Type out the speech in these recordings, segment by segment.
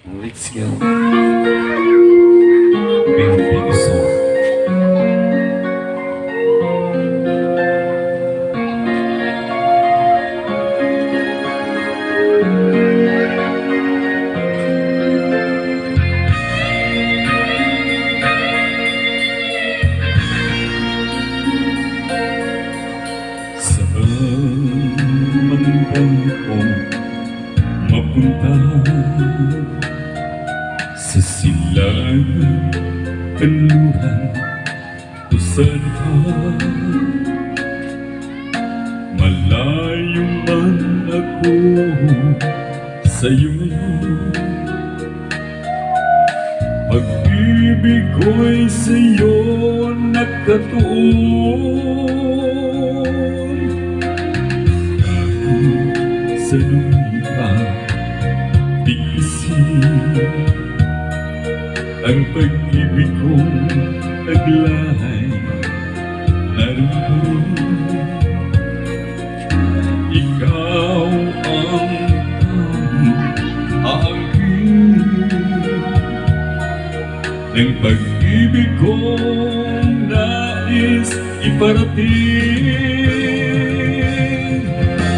Let's go. Big, big song. Saan man ako mapunta, sa silangan, kanluran o saan, malayo man ako sa'yo, pag-ibig ko'y sa'yo nakatuon. Kahit sa lupa tiisin ang pag-ibig kong taglay, naroon. Ikaw ang aangkin ng pag-ibig kong nais iparating.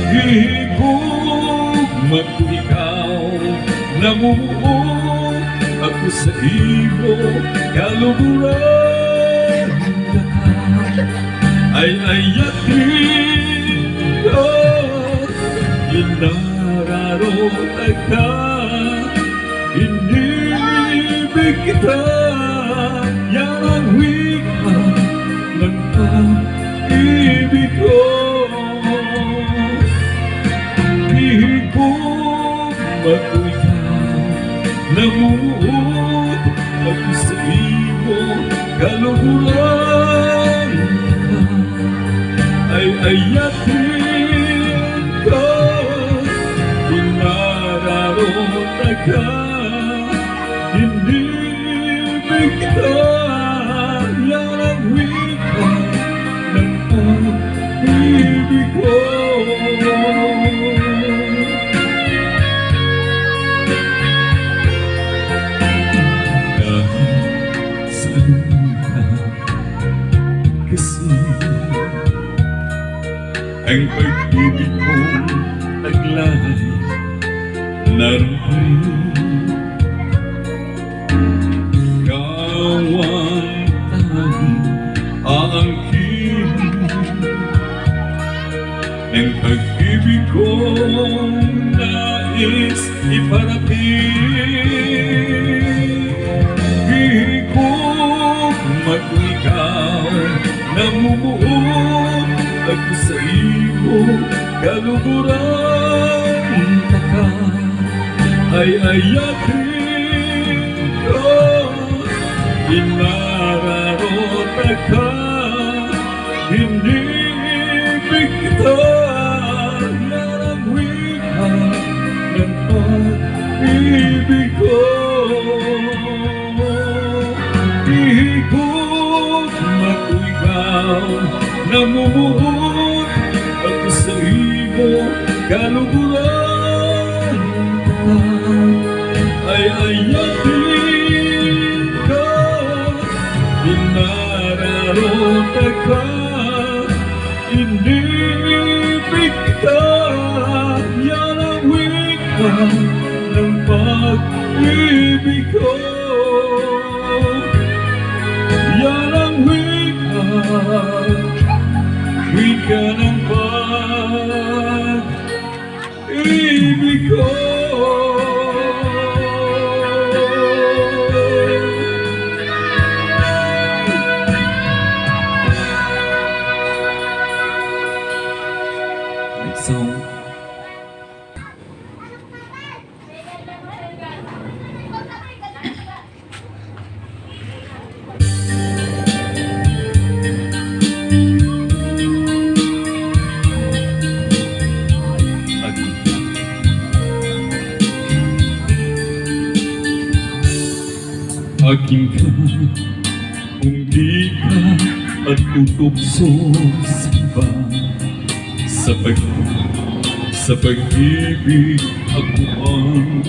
Hihigugma ko ikaw, namumuo ako sa iyo, kaluguran ay ayatin ko. Inararota ka, inibig kita, yan ang wika ng pag-ibig ko. Hihigugma ko ikaw, namuot ako sa iyo, kaluguran ay ayatin ko. Inararota ka, inibig kita, yan ang wika ng pag-ibig ko. Kasi ang pag-ibig kong taglay, naroon. Kawan aangkin ang pag-ibig kong nais iparating. Hihigugma ko ikaw, namumuot ako sa iyo, kaluguran ka ay ayatin ko. Inararota ka, inibig kita, yan ang wika ng pag-ibig ko. Hihigugma ko ikaw, namumuot ako sa iyo, kaluguran ay ayatin ka. Inararota ka, inibig kita, yan ang wika ng pag-ibig ko. Yan ang wika ng pag-ibig ko. Next song. Aking ka, kung di ka at tutokso sa iba, sa pag-ibig ako ang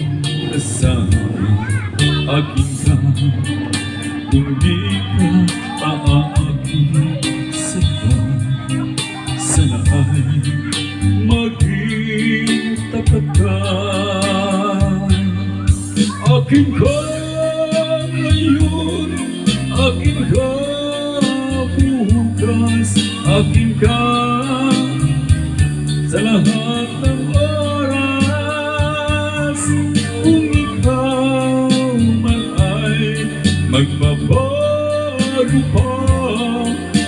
kasama. akin ka. Kung di ka aakin sa'yo, sana ay maging tapat ka. Akin ka ngayon, akin ka bukas, akin ka sa lahat ng oras. Kung ikaw man ay magbabago pa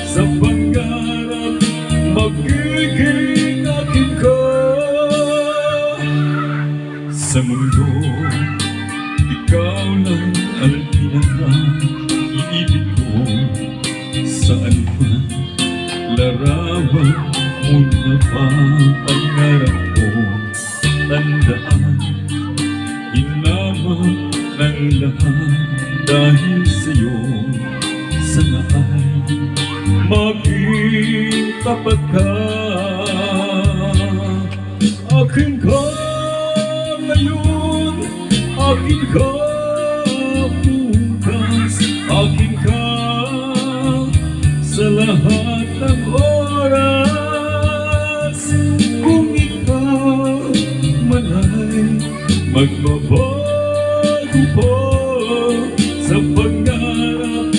sa pangarap, magiging akin ka. Sa mundo, ikaw lang ang pinaka-iibig ko. Saan man larawan mo na pa pangarap ko, tandaan, inamang ng lahat dahil sa'yo. Sana ay maging tapat ka. Akin ka ngayon, akin ka bukas, akin ka sa lahat ng oras. Kung ikaw man ay magbabago pa sa pangarap,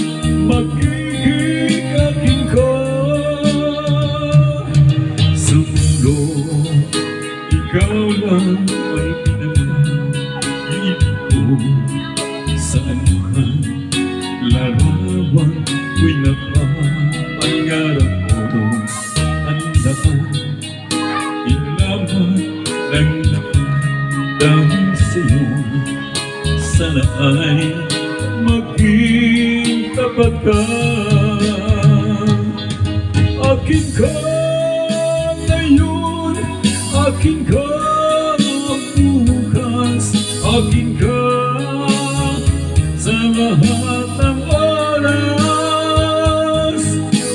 magiging akin ka. Sa mundo, ikaw lang ay pinaka-iibig ko. Saan man larawan ko'y napapangarap ko, tandaan, ilaman ng lahat dahil sa'yo. Sana ay maging tapat ka. Akin ka ngayon, akin ka bukas, akin ka sa lahat ng oras.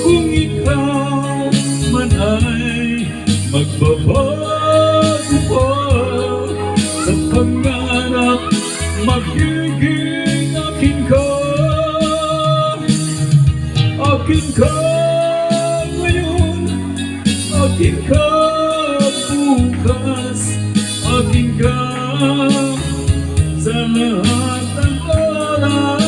Kung ikaw man ay magbabago pa sa pangarap, magiging akin ka. Akin ka ngayon, akin ka bukas, akin ka sa lahat ng oras.